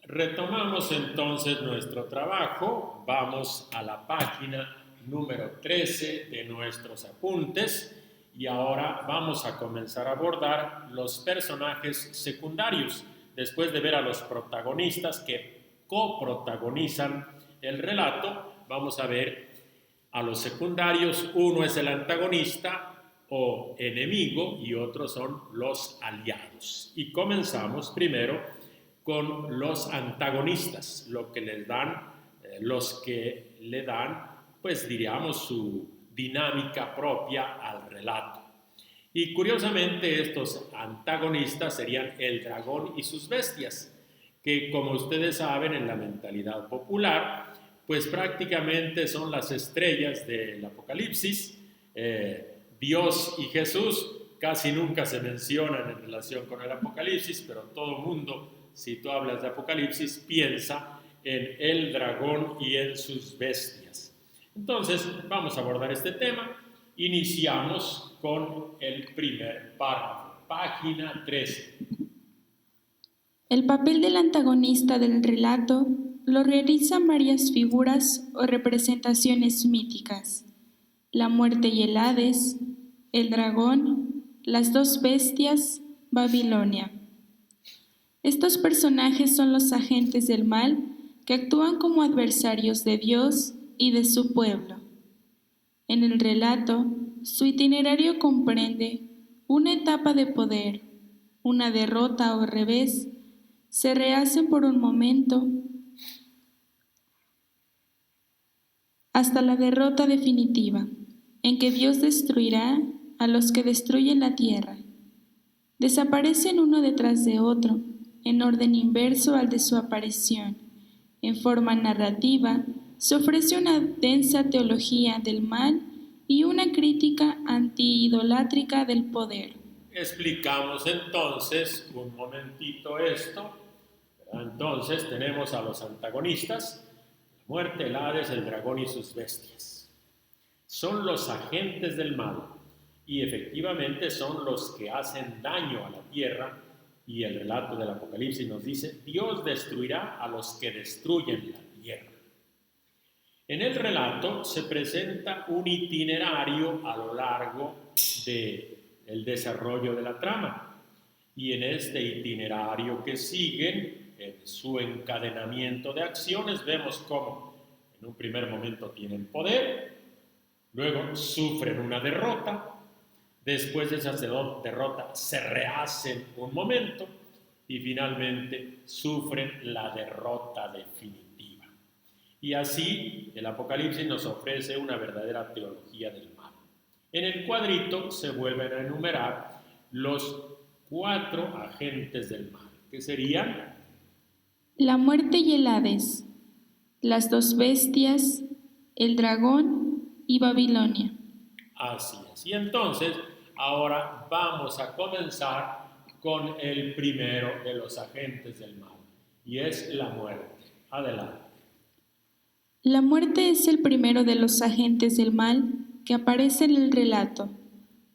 Retomamos entonces nuestro trabajo, vamos a la página número 13 de nuestros apuntes y ahora vamos a comenzar a abordar los personajes secundarios, después de ver a los protagonistas que coprotagonizan el relato. Vamos a ver a los secundarios. Uno es el antagonista o enemigo y otros son los aliados. Y comenzamos primero con los antagonistas, lo que les dan, los que le dan, pues diríamos, su dinámica propia al relato. Y curiosamente estos antagonistas serían el dragón y sus bestias, que como ustedes saben en la mentalidad popular, pues prácticamente son las estrellas del Apocalipsis. Dios y Jesús casi nunca se mencionan en relación con el Apocalipsis, pero todo mundo, si tú hablas de Apocalipsis, piensa en el dragón y en sus bestias. Entonces, vamos a abordar este tema. Iniciamos con el primer párrafo, página 13. El papel del antagonista del relato lo realizan varias figuras o representaciones míticas: la muerte y el Hades, el dragón, las dos bestias, Babilonia. Estos personajes son los agentes del mal que actúan como adversarios de Dios y de su pueblo. En el relato, su itinerario comprende una etapa de poder, una derrota o revés, se rehacen por un momento hasta la derrota definitiva, en que Dios destruirá a los que destruyen la tierra. Desaparecen uno detrás de otro, en orden inverso al de su aparición. En forma narrativa, se ofrece una densa teología del mal y una crítica anti-idolátrica del poder. Explicamos entonces un momentito esto. Entonces tenemos a los antagonistas, la muerte, el Hades, el dragón y sus bestias. Son los agentes del mal y efectivamente son los que hacen daño a la tierra, y el relato del Apocalipsis nos dice: Dios destruirá a los que destruyen la tierra. En el relato se presenta un itinerario a lo largo del desarrollo de la trama, y en este itinerario que siguen, en su encadenamiento de acciones, vemos cómo en un primer momento tienen poder, luego sufren una derrota, después de esa derrota se rehacen un momento y finalmente sufren la derrota definitiva. Y así el Apocalipsis nos ofrece una verdadera teología del mal. En el cuadrito se vuelven a enumerar los 4 agentes del mal, que serían la muerte y el Hades, las dos bestias, el dragón y Babilonia. Así es. Y entonces, ahora vamos a comenzar con el primero de los agentes del mal, y es la muerte. Adelante. La muerte es el primero de los agentes del mal que aparece en el relato,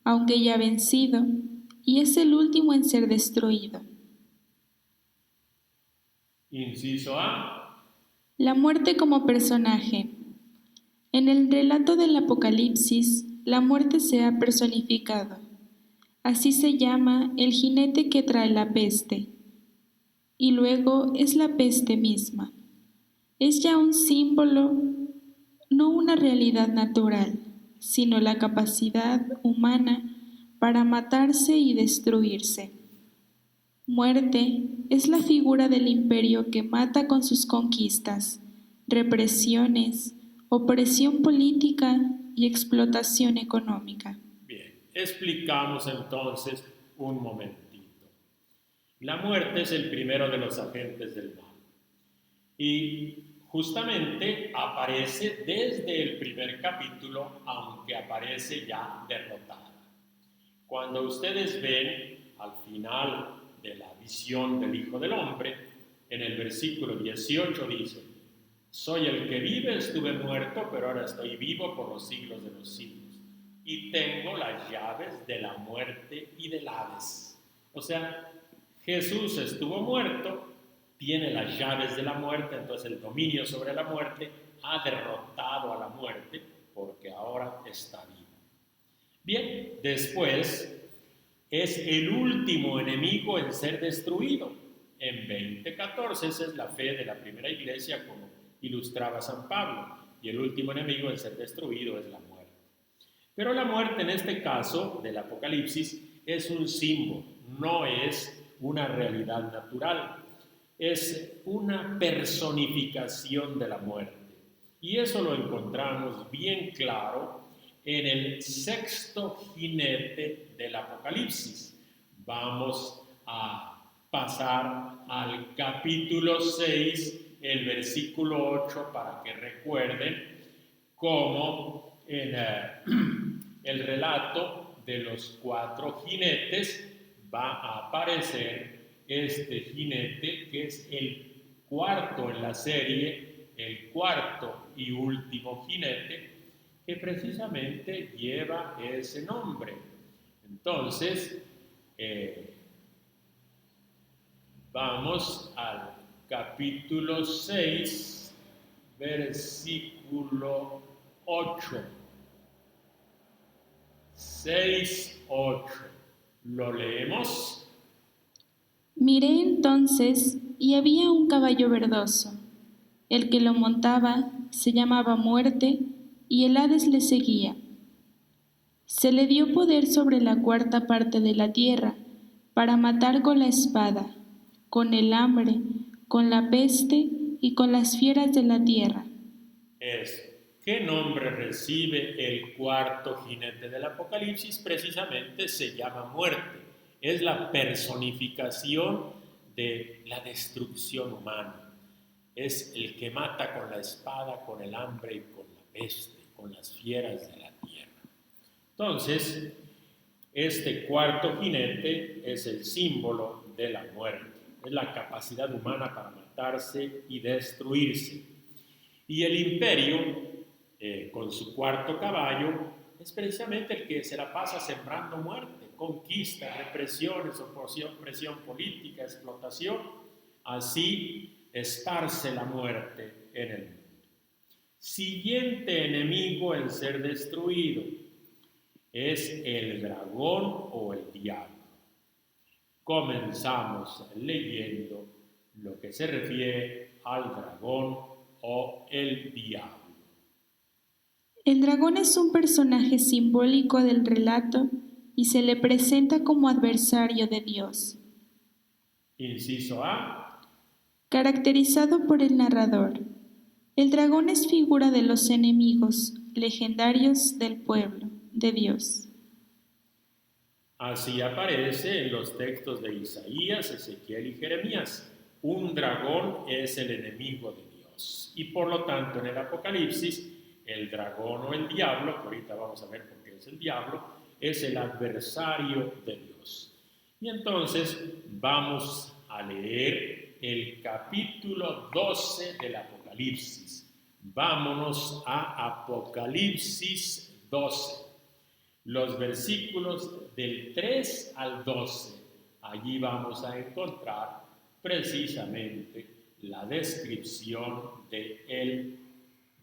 aunque ya vencido, y es el último en ser destruido. Inciso A. La muerte como personaje. En el relato del Apocalipsis, la muerte se ha personificado. Así se llama el jinete que trae la peste, y luego es la peste misma. Es ya un símbolo, no una realidad natural, sino la capacidad humana para matarse y destruirse. Muerte es la figura del imperio que mata con sus conquistas, represiones, opresión política y explotación económica. Bien, explicamos entonces un momentito. La muerte es el primero de los agentes del mal. Y justamente aparece desde el primer capítulo, aunque aparece ya derrotada. Cuando ustedes ven al final de la visión del Hijo del Hombre, en el versículo 18 dice: soy el que vive, estuve muerto, pero ahora estoy vivo por los siglos de los siglos, y tengo las llaves de la muerte y del Hades. O sea, Jesús estuvo muerto, tiene las llaves de la muerte, entonces el dominio sobre la muerte, ha derrotado a la muerte porque ahora está vivo. Bien, después es el último enemigo en ser destruido. En 20:14, esa es la fe de la primera iglesia como ilustraba San Pablo, y el último enemigo en ser destruido es la muerte. Pero la muerte en este caso del Apocalipsis es un símbolo, no es una realidad natural, es una personificación de la muerte. Y eso lo encontramos bien claro en el sexto jinete del Apocalipsis. Vamos a pasar al capítulo 6, el versículo 8, para que recuerden cómo en el relato de los 4 jinetes va a aparecer este jinete que es el cuarto en la serie, el cuarto y último jinete, que precisamente lleva ese nombre. Entonces, vamos al capítulo 6, versículo 8. 6:8. ¿Lo leemos? Miré entonces y había un caballo verdoso. El que lo montaba se llamaba Muerte y el Hades le seguía. Se le dio poder sobre la cuarta parte de la tierra para matar con la espada, con el hambre, con la peste y con las fieras de la tierra. ¿Qué nombre recibe el cuarto jinete del Apocalipsis? Precisamente se llama Muerte. Es la personificación de la destrucción humana. Es el que mata con la espada, con el hambre y con la peste, con las fieras de la tierra. Entonces, este cuarto jinete es el símbolo de la muerte. Es la capacidad humana para matarse y destruirse. Y el imperio, con su cuarto caballo, es precisamente el que se la pasa sembrando muerte, conquista, represiones, oposición, presión política, explotación. Así esparce la muerte en el mundo. Siguiente enemigo en ser destruido es el dragón o el diablo. Comenzamos leyendo lo que se refiere al dragón o el diablo. El dragón es un personaje simbólico del relato y se le presenta como adversario de Dios. Inciso A. Caracterizado por el narrador. El dragón es figura de los enemigos legendarios del pueblo de Dios. Así aparece en los textos de Isaías, Ezequiel y Jeremías. Un dragón es el enemigo de Dios. Y por lo tanto en el Apocalipsis, el dragón o el diablo, que ahorita vamos a ver por qué es el diablo, es el adversario de Dios. Y entonces vamos a leer el capítulo 12 del Apocalipsis. Vámonos a Apocalipsis 12. Los versículos del 3 al 12. Allí vamos a encontrar precisamente la descripción del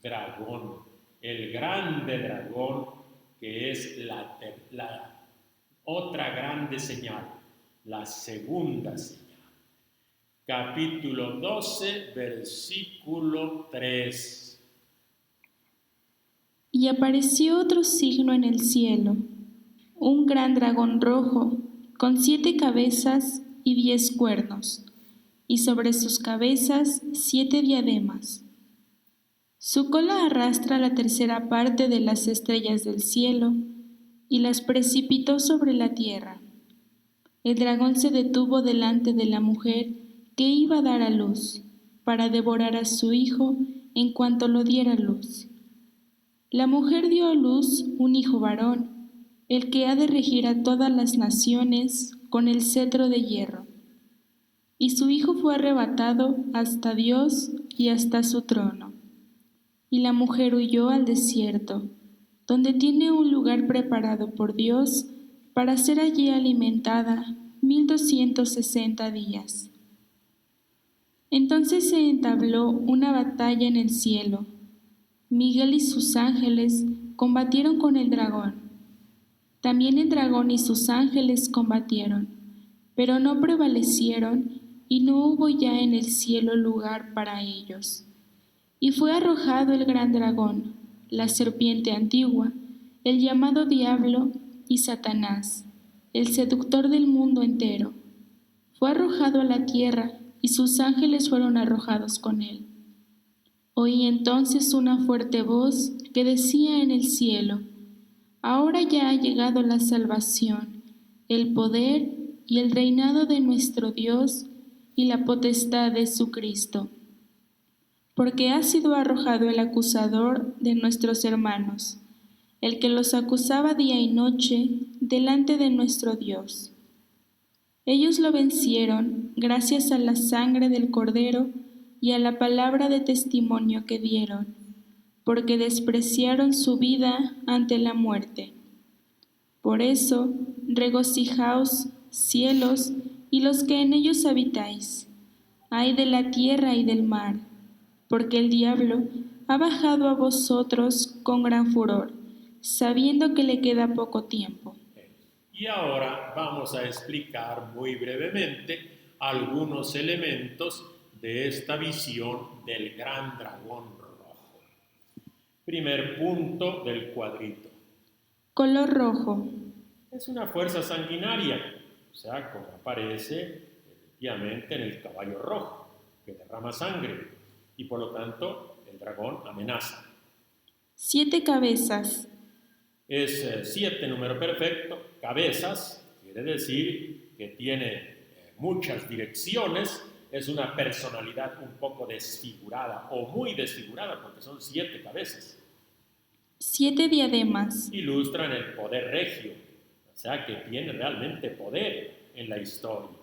dragón, el grande dragón, que es la otra grande señal, la segunda señal. Capítulo 12, versículo 3. Y apareció otro signo en el cielo, un gran dragón rojo, con 7 cabezas y 10 cuernos, y sobre sus cabezas 7 diademas. Su cola arrastra la tercera parte de las estrellas del cielo y las precipitó sobre la tierra. El dragón se detuvo delante de la mujer que iba a dar a luz, para devorar a su hijo en cuanto lo diera a luz. La mujer dio a luz un hijo varón, el que ha de regir a todas las naciones con el cetro de hierro. Y su hijo fue arrebatado hasta Dios y hasta su trono. Y la mujer huyó al desierto, donde tiene un lugar preparado por Dios para ser allí alimentada 1260 días. Entonces se entabló una batalla en el cielo. Miguel y sus ángeles combatieron con el dragón. También el dragón y sus ángeles combatieron, pero no prevalecieron y no hubo ya en el cielo lugar para ellos. Y fue arrojado el gran dragón, la serpiente antigua, el llamado Diablo y Satanás, el seductor del mundo entero. Fue arrojado a la tierra y sus ángeles fueron arrojados con él. Oí entonces una fuerte voz que decía en el cielo: Ahora ya ha llegado la salvación, el poder y el reinado de nuestro Dios y la potestad de su Cristo, porque ha sido arrojado el acusador de nuestros hermanos, el que los acusaba día y noche delante de nuestro Dios. Ellos lo vencieron gracias a la sangre del Cordero y a la palabra de testimonio que dieron, porque despreciaron su vida ante la muerte. Por eso, regocijaos, cielos, y los que en ellos habitáis. Ay de la tierra y del mar, porque el diablo ha bajado a vosotros con gran furor, sabiendo que le queda poco tiempo. Y ahora vamos a explicar muy brevemente algunos elementos de esta visión del gran dragón rojo. Primer punto del cuadrito. Color rojo. Es una fuerza sanguinaria, o sea, como aparece efectivamente en el caballo rojo, que derrama sangre, y por lo tanto el dragón amenaza. 7 cabezas. Es 7 número perfecto, cabezas, quiere decir que tiene muchas direcciones, es una personalidad un poco desfigurada o muy desfigurada porque son 7 cabezas. 7 diademas. Ilustran el poder regio, o sea que tiene realmente poder en la historia.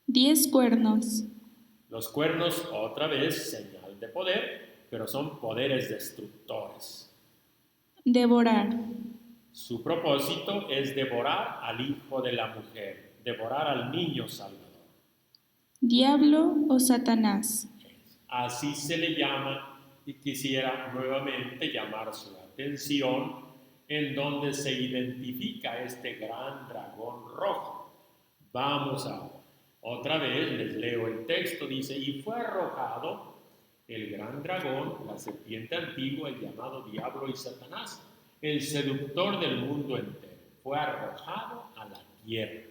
10 cuernos. Los cuernos, otra vez, señal de poder, pero son poderes destructores. Devorar. Su propósito es devorar al hijo de la mujer, devorar al niño salvador. Diablo o Satanás. Así se le llama y quisiera nuevamente llamar su atención en donde se identifica este gran dragón rojo. Vamos a otra vez, les leo el texto, dice: y fue arrojado el gran dragón, la serpiente antigua, el llamado Diablo y Satanás, el seductor del mundo entero. Fue arrojado a la tierra.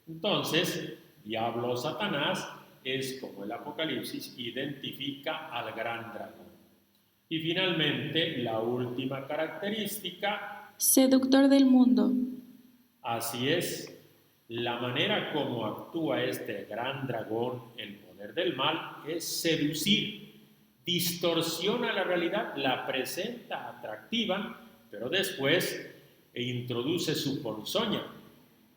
Entonces, Diablo o Satanás es, como el Apocalipsis identifica al gran dragón. Y finalmente, la última característica. Seductor del mundo. Así es. La manera como actúa este gran dragón, el poder del mal, es seducir, distorsiona la realidad, la presenta atractiva, pero después introduce su ponzoña.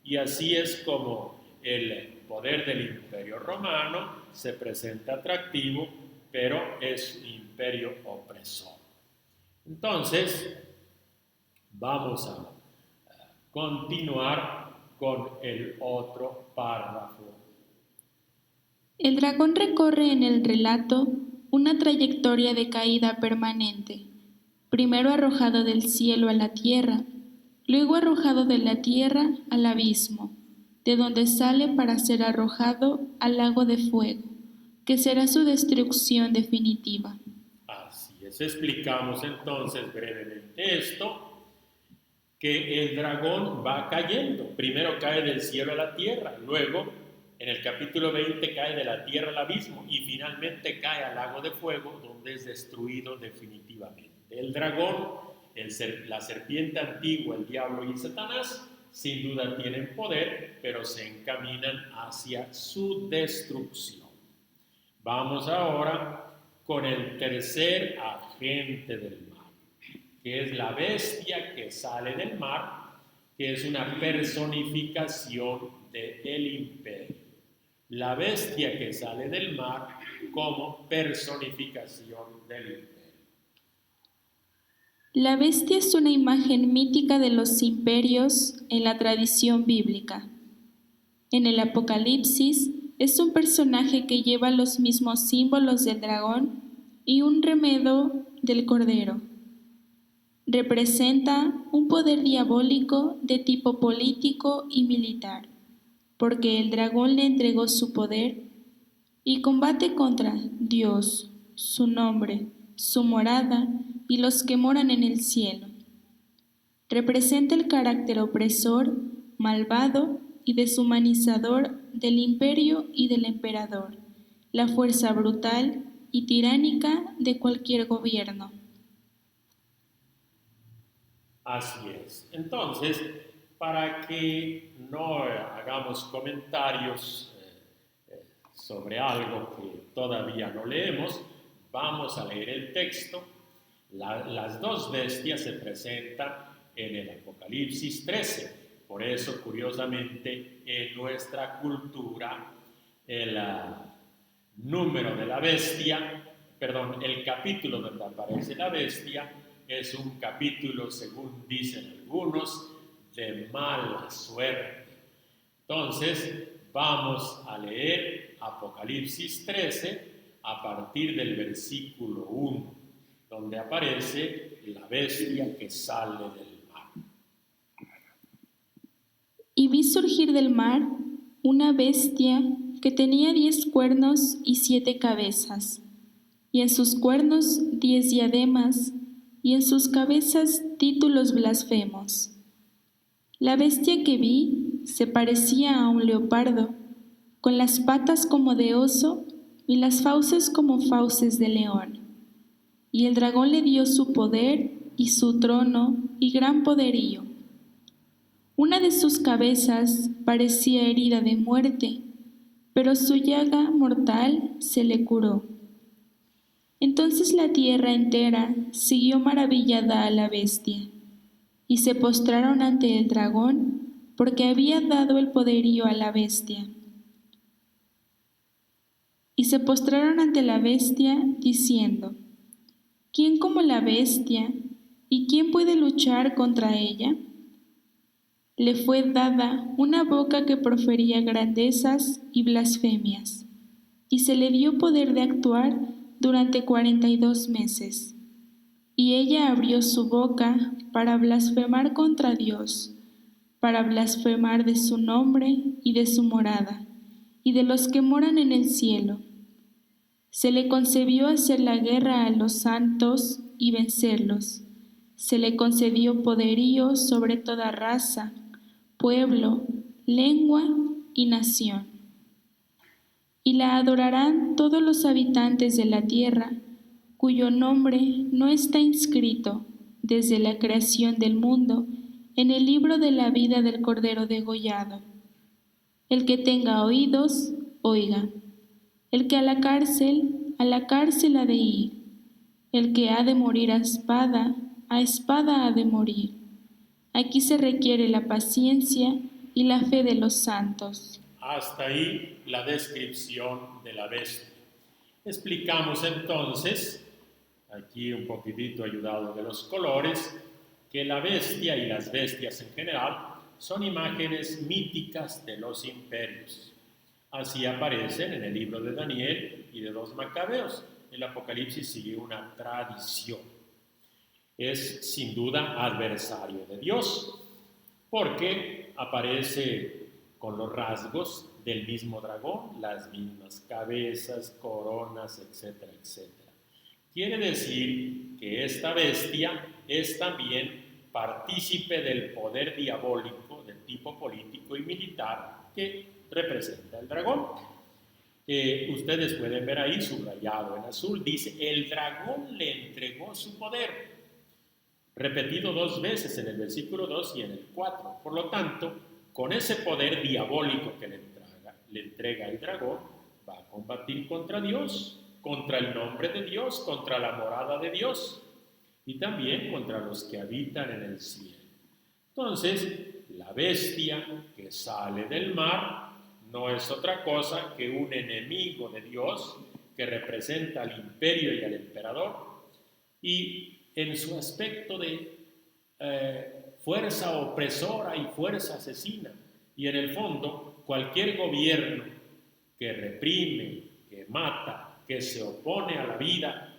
Y así es como el poder del Imperio Romano se presenta atractivo, pero es un imperio opresor. Entonces, vamos a continuar con el otro párrafo. El dragón recorre en el relato una trayectoria de caída permanente, primero arrojado del cielo a la tierra, luego arrojado de la tierra al abismo, de donde sale para ser arrojado al lago de fuego, que será su destrucción definitiva. Así es, explicamos entonces brevemente esto, que el dragón va cayendo. Primero cae del cielo a la tierra, luego en el capítulo 20 cae de la tierra al abismo y finalmente cae al lago de fuego, donde es destruido definitivamente. El dragón, la serpiente antigua, el diablo y Satanás, sin duda tienen poder, pero se encaminan hacia su destrucción. Vamos ahora con el tercer agente del mal, que es la bestia que sale del mar, que es una personificación del imperio. La bestia que sale del mar como personificación del imperio. La bestia es una imagen mítica de los imperios en la tradición bíblica. En el Apocalipsis es un personaje que lleva los mismos símbolos del dragón y un remedo del cordero. Representa un poder diabólico de tipo político y militar, porque el dragón le entregó su poder y combate contra Dios, su nombre, su morada y los que moran en el cielo. Representa el carácter opresor, malvado y deshumanizador del imperio y del emperador, la fuerza brutal y tiránica de cualquier gobierno. Así es. Entonces, para que no hagamos comentarios sobre algo que todavía no leemos, vamos a leer el texto. Las dos bestias se presentan en el Apocalipsis 13. Por eso, curiosamente, en nuestra cultura, el número de la bestia, perdón, el capítulo donde aparece la bestia, es un capítulo, según dicen algunos, de mala suerte. Entonces, vamos a leer Apocalipsis 13 a partir del versículo 1, donde aparece la bestia que sale del mar. Y vi surgir del mar una bestia que tenía 10 cuernos y 7 cabezas, y en sus cuernos 10 diademas, y en sus cabezas títulos blasfemos. La bestia que vi se parecía a un leopardo, con las patas como de oso y las fauces como fauces de león. Y el dragón le dio su poder y su trono y gran poderío. Una de sus cabezas parecía herida de muerte, pero su llaga mortal se le curó. Entonces la tierra entera siguió maravillada a la bestia, y se postraron ante el dragón, porque había dado el poderío a la bestia. Y se postraron ante la bestia, diciendo: ¿Quién como la bestia, y quién puede luchar contra ella? Le fue dada una boca que profería grandezas y blasfemias, y se le dio poder de actuar durante 42 meses. Y ella abrió su boca para blasfemar contra Dios, para blasfemar de su nombre y de su morada, y de los que moran en el cielo. Se le concebió hacer la guerra a los santos y vencerlos. Se le concedió poderío sobre toda raza, pueblo, lengua y nación. Y la adorarán todos los habitantes de la tierra, cuyo nombre no está inscrito desde la creación del mundo en el libro de la vida del Cordero degollado. El que tenga oídos, oiga. El que a la cárcel ha de ir. El que ha de morir a espada ha de morir. Aquí se requiere la paciencia y la fe de los santos. Hasta ahí la descripción de la bestia. Explicamos entonces, aquí un poquitito ayudado de los colores, que la bestia y las bestias en general son imágenes míticas de los imperios. Así aparecen en el libro de Daniel y de los Macabeos. El Apocalipsis sigue una tradición. Es sin duda adversario de Dios, porque aparece con los rasgos del mismo dragón, las mismas cabezas, coronas, etcétera, etcétera. Quiere decir que esta bestia es también partícipe del poder diabólico del tipo político y militar que representa el dragón. Ustedes pueden ver ahí subrayado en azul, dice: el dragón le entregó su poder, repetido 2 veces en el versículo 2 y en el 4. Por lo tanto, con ese poder diabólico que le entrega el dragón, va a combatir contra Dios, contra el nombre de Dios, contra la morada de Dios y también contra los que habitan en el cielo. Entonces, la bestia que sale del mar no es otra cosa que un enemigo de Dios que representa al imperio y al emperador, y en su aspecto de fuerza opresora y fuerza asesina, y en el fondo cualquier gobierno que reprime, que mata, que se opone a la vida,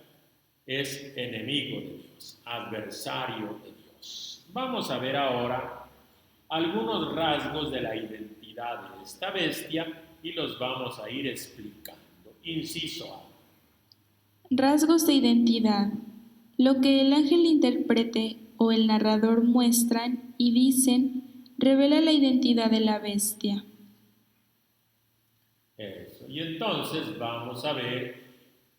es enemigo de Dios, adversario de Dios. Vamos a ver ahora algunos rasgos de la identidad de esta bestia y los vamos a ir explicando. Inciso A. Rasgos de identidad. Lo que el ángel interprete o el narrador muestran y dicen revela la identidad de la bestia. Eso. Y entonces vamos a ver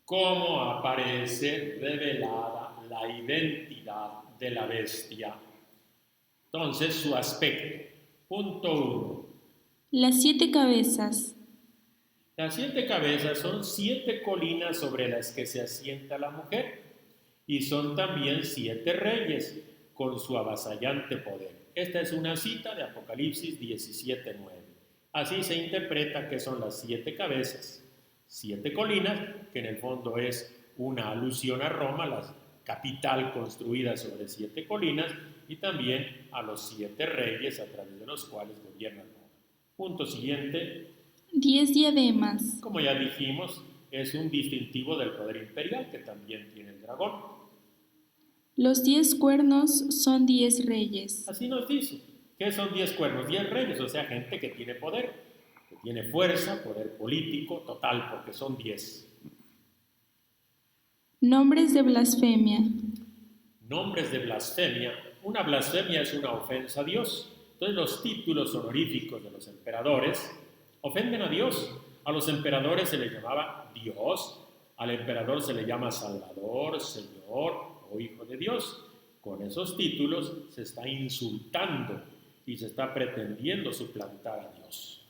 cómo aparece revelada la identidad de la bestia. Entonces, su aspecto. Punto 1. Las 7 cabezas. Las 7 cabezas son 7 colinas sobre las que se asienta la mujer y son también 7 reyes con su avasallante poder. Esta es una cita de Apocalipsis 17:9. Así se interpreta que son las 7 cabezas, 7 colinas, que en el fondo es una alusión a Roma, la capital construida sobre 7 colinas, y también a los 7 reyes a través de los cuales gobierna Roma. Punto siguiente. 10 diademas. Como ya dijimos, es un distintivo del poder imperial que también tiene el dragón. Los 10 cuernos son 10 reyes. Así nos dice. ¿Qué son 10 cuernos? 10 reyes, o sea, gente que tiene poder, que tiene fuerza, poder político, total, porque son 10. Nombres de blasfemia. Nombres de blasfemia. Una blasfemia es una ofensa a Dios. Entonces los títulos honoríficos de los emperadores ofenden a Dios. A los emperadores se les llamaba Dios, al emperador se le llama Salvador, Señor o Hijo de Dios. Con esos títulos se está insultando y se está pretendiendo suplantar a Dios.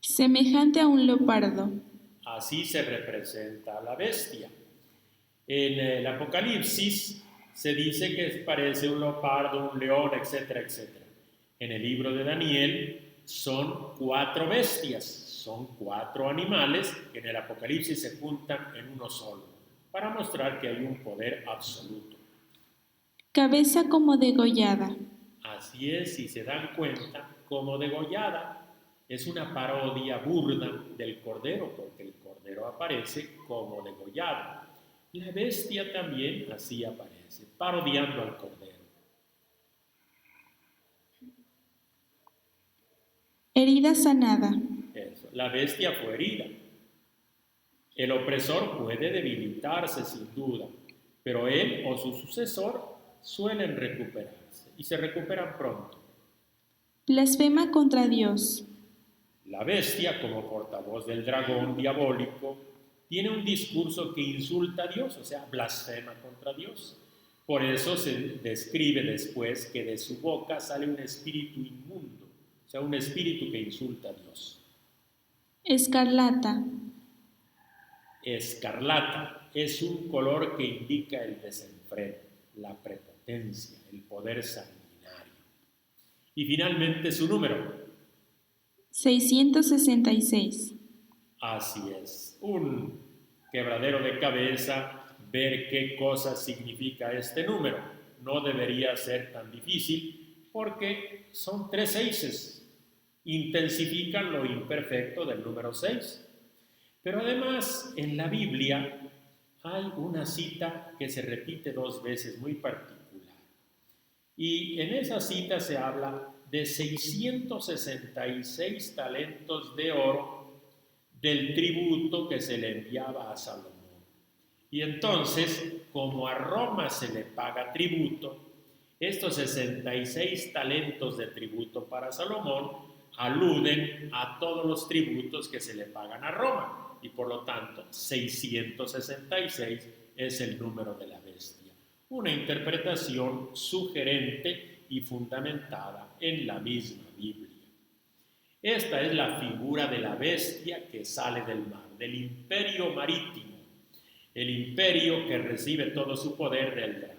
Semejante a un leopardo. Así se representa a la bestia. En el Apocalipsis se dice que parece un leopardo, un león, etcétera, etcétera. En el libro de Daniel son 4 bestias, son 4 animales que en el Apocalipsis se juntan en uno solo, para mostrar que hay un poder absoluto. Cabeza como degollada. Así es, si se dan cuenta, como degollada es una parodia burda del cordero, porque el cordero aparece como degollado. La bestia también así aparece, parodiando al cordero. Herida sanada. Eso. La bestia fue herida. El opresor puede debilitarse sin duda, pero él o su sucesor suelen recuperarse y se recuperan pronto. Blasfema contra Dios. La bestia, como portavoz del dragón diabólico, tiene un discurso que insulta a Dios, o sea, blasfema contra Dios. Por eso se describe después que de su boca sale un espíritu inmundo, o sea, un espíritu que insulta a Dios. Escarlata. Escarlata es un color que indica el desenfreno, la prepotencia, el poder sanguinario. Y finalmente su número. 666. Así es, un quebradero de cabeza ver qué cosa significa este número. No debería ser tan difícil porque son 3 seises, intensifican lo imperfecto del número 6. Pero además en la Biblia hay una cita que se repite 2 veces muy particular. Y en esa cita se habla de 666 talentos de oro del tributo que se le enviaba a Salomón. Y entonces, como a Roma se le paga tributo, estos 66 talentos de tributo para Salomón aluden a todos los tributos que se le pagan a Roma. Y por lo tanto, 666 es el número de la bestia. Una interpretación sugerente y fundamentada en la misma Biblia. Esta es la figura de la bestia que sale del mar, del imperio marítimo, el imperio que recibe todo su poder del dragón.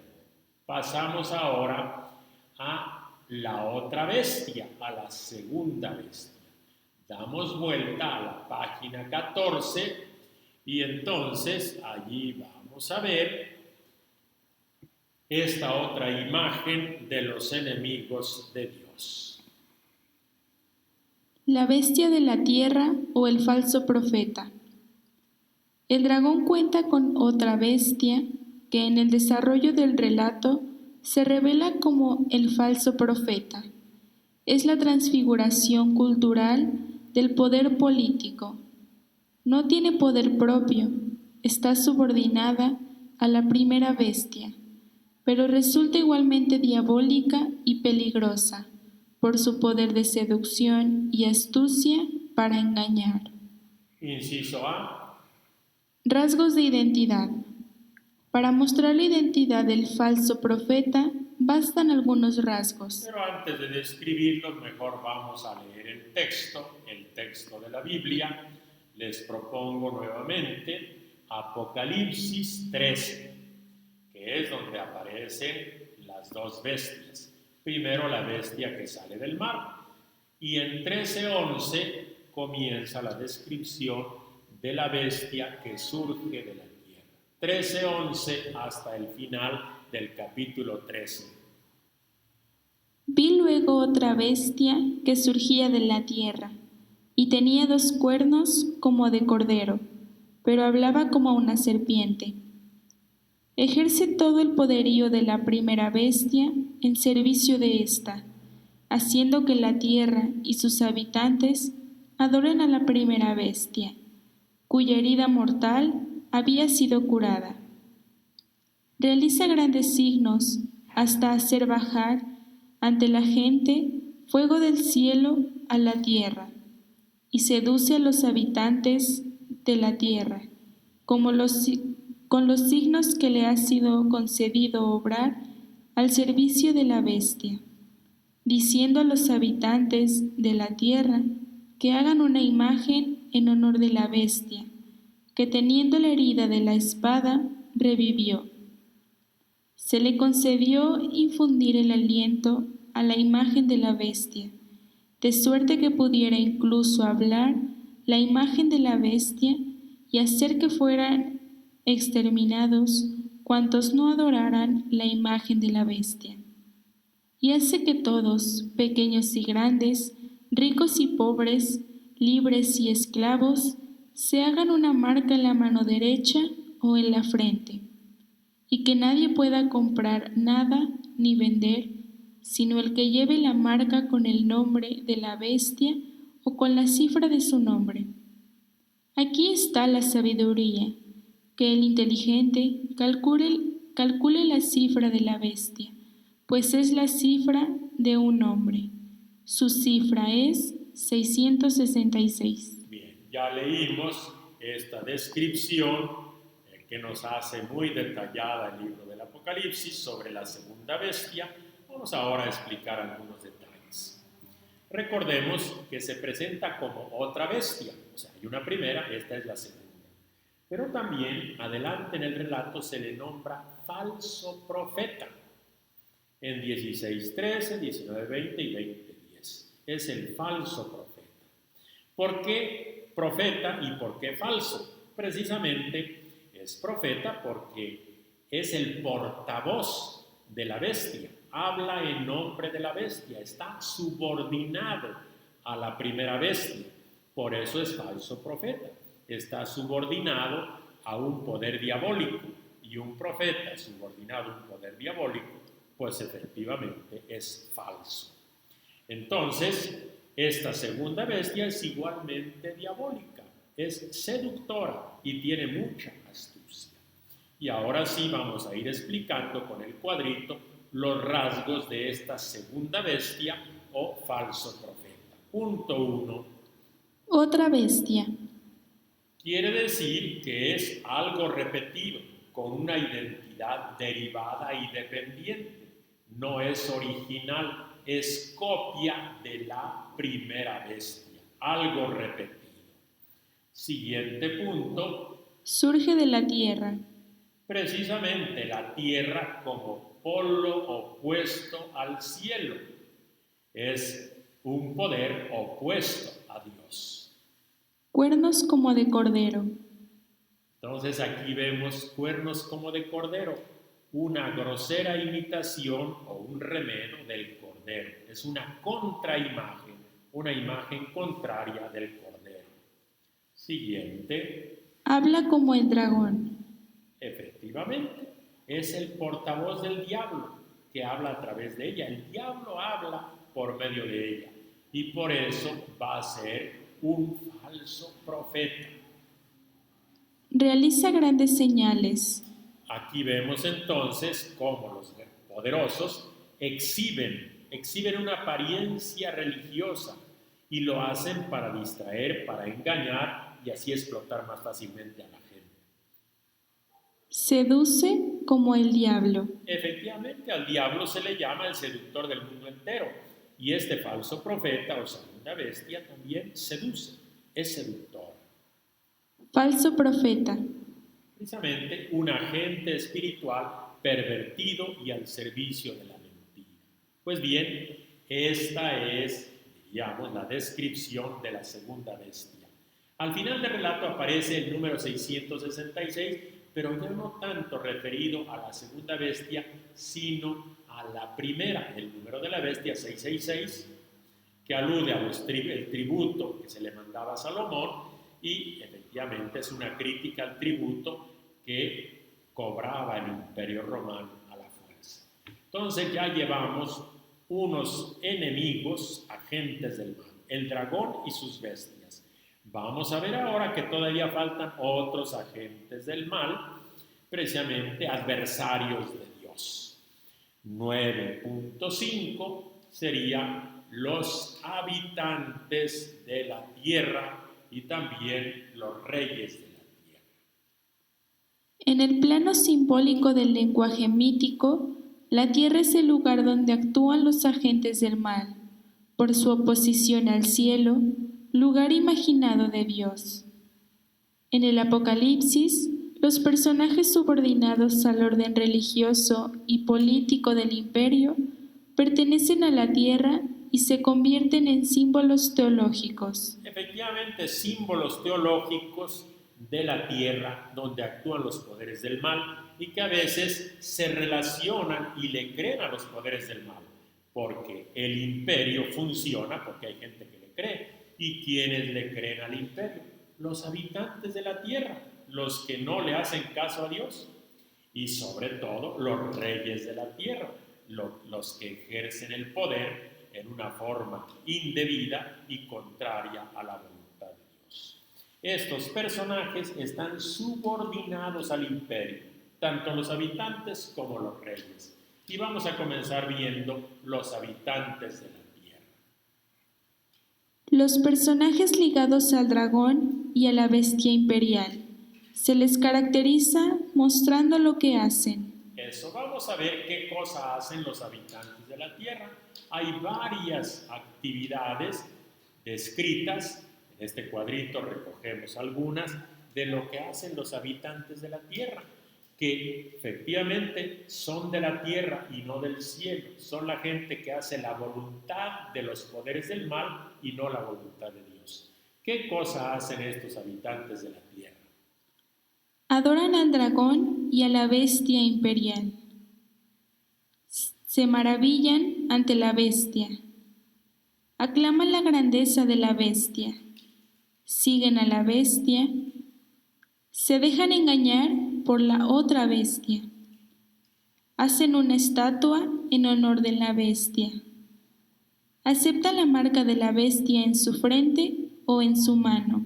Pasamos ahora a la otra bestia, a la segunda bestia. Damos vuelta a la página 14 y entonces allí vamos a ver esta otra imagen de los enemigos de Dios. La bestia de la tierra o el falso profeta. El dragón cuenta con otra bestia que en el desarrollo del relato se revela como el falso profeta. Es la transfiguración cultural del poder político. No tiene poder propio, está subordinada a la primera bestia, pero resulta igualmente diabólica y peligrosa por su poder de seducción y astucia para engañar. Inciso A. Rasgos de identidad. Para mostrar la identidad del falso profeta, bastan algunos rasgos. Pero antes de describirlos, mejor vamos a leer el texto de la Biblia. Les propongo nuevamente Apocalipsis 13, que es donde aparecen las dos bestias. Primero la bestia que sale del mar, y en 13:11 comienza la descripción de la bestia que surge de la tierra. 13:11 hasta el final del capítulo 13. Vi luego otra bestia que surgía de la tierra, y tenía 2 cuernos como de cordero, pero hablaba como una serpiente. Ejerce todo el poderío de la primera bestia en servicio de ésta, haciendo que la tierra y sus habitantes adoren a la primera bestia, cuya herida mortal había sido curada. Realiza grandes signos hasta hacer bajar ante la gente fuego del cielo a la tierra, y seduce a los habitantes de la tierra, con los signos que le ha sido concedido obrar al servicio de la bestia, diciendo a los habitantes de la tierra que hagan una imagen en honor de la bestia, que teniendo la herida de la espada, revivió. Se le concedió infundir el aliento a la imagen de la bestia, de suerte que pudiera incluso hablar la imagen de la bestia y hacer que fueran exterminados cuantos no adoraran la imagen de la bestia. Y hace que todos, pequeños y grandes, ricos y pobres, libres y esclavos, se hagan una marca en la mano derecha o en la frente, y que nadie pueda comprar nada ni vender, sino el que lleve la marca con el nombre de la bestia o con la cifra de su nombre. Aquí está la sabiduría, que el inteligente calcule la cifra de la bestia, pues es la cifra de un hombre. Su cifra es 666. Bien, ya leímos esta descripción que nos hace muy detallada el libro del Apocalipsis sobre la segunda bestia. Vamos ahora a explicar algunos detalles. Recordemos que se presenta como otra bestia, o sea, hay una primera, esta es la segunda. Pero también adelante en el relato se le nombra falso profeta. En 16:13, 19:20 y 20:10. Es el falso profeta. ¿Por qué profeta y por qué falso? Precisamente es profeta porque es el portavoz de la bestia. Habla en nombre de la bestia, está subordinado a la primera bestia. Por eso es falso profeta. Está subordinado a un poder diabólico, y un profeta subordinado a un poder diabólico, pues efectivamente es falso. Entonces, esta segunda bestia es igualmente diabólica, es seductora y tiene mucha astucia. Y ahora sí vamos a ir explicando con el cuadrito los rasgos de esta segunda bestia o falso profeta. Punto 1. Otra bestia. Quiere decir que es algo repetido, con una identidad derivada y dependiente. No es original, es copia de la primera bestia, algo repetido. Siguiente punto. Surge de la tierra. Precisamente la tierra como polo opuesto al cielo. Es un poder opuesto a Dios. Cuernos como de cordero. Entonces aquí vemos cuernos como de cordero, una grosera imitación o un remedo del cordero. Es una contraimagen una imagen contraria del Cordero. Siguiente. Habla como el dragón. Efectivamente, es el portavoz del diablo que habla a través de ella. El diablo habla por medio de ella y por eso va a ser un falso profeta. Realiza grandes señales. Aquí vemos entonces cómo los poderosos exhiben una apariencia religiosa y lo hacen para distraer, para engañar y así explotar más fácilmente a la gente. Seduce como el diablo. Efectivamente, al diablo se le llama el seductor del mundo entero y este falso profeta o segunda bestia también seduce, es seductor. Falso profeta. Precisamente un agente espiritual pervertido y al servicio de la mentira. Pues bien, esta es, diríamos, la descripción de la segunda bestia. Al final del relato aparece el número 666, pero ya no tanto referido a la segunda bestia, sino a la primera, el número de la bestia 666, que alude al tributo que se le mandaba a Salomón y efectivamente es una crítica al tributo que cobraba el Imperio Romano a la fuerza. Entonces ya llevamos unos enemigos, agentes del mal, el dragón y sus bestias. Vamos a ver ahora que todavía faltan otros agentes del mal, precisamente adversarios de Dios. 9.5 sería los habitantes de la tierra y también los reyes de la tierra. En el plano simbólico del lenguaje mítico, la tierra es el lugar donde actúan los agentes del mal, por su oposición al cielo, lugar imaginado de Dios. En el Apocalipsis, los personajes subordinados al orden religioso y político del imperio pertenecen a la tierra y se convierten en símbolos teológicos. Efectivamente, símbolos teológicos de la tierra donde actúan los poderes del mal y que a veces se relacionan y le creen a los poderes del mal, porque el imperio funciona porque hay gente que le cree. ¿Y quiénes le creen al imperio? Los habitantes de la tierra, los que no le hacen caso a Dios y sobre todo los reyes de la tierra, los que ejercen el poder en una forma indebida y contraria a la voluntad de Dios. Estos personajes están subordinados al imperio, tanto los habitantes como los reyes. Y vamos a comenzar viendo los habitantes de la tierra. Los personajes ligados al dragón y a la bestia imperial se les caracteriza mostrando lo que hacen. Eso, vamos a ver qué cosa hacen los habitantes de la tierra. Hay varias actividades descritas, en este cuadrito recogemos algunas, de lo que hacen los habitantes de la tierra, que efectivamente son de la tierra y no del cielo, son la gente que hace la voluntad de los poderes del mal y no la voluntad de Dios. ¿Qué cosa hacen estos habitantes de la tierra? Adoran al dragón y a la bestia imperial. Se maravillan ante la bestia. Aclaman la grandeza de la bestia. Siguen a la bestia. Se dejan engañar por la otra bestia. Hacen una estatua en honor de la bestia. Aceptan la marca de la bestia en su frente o en su mano.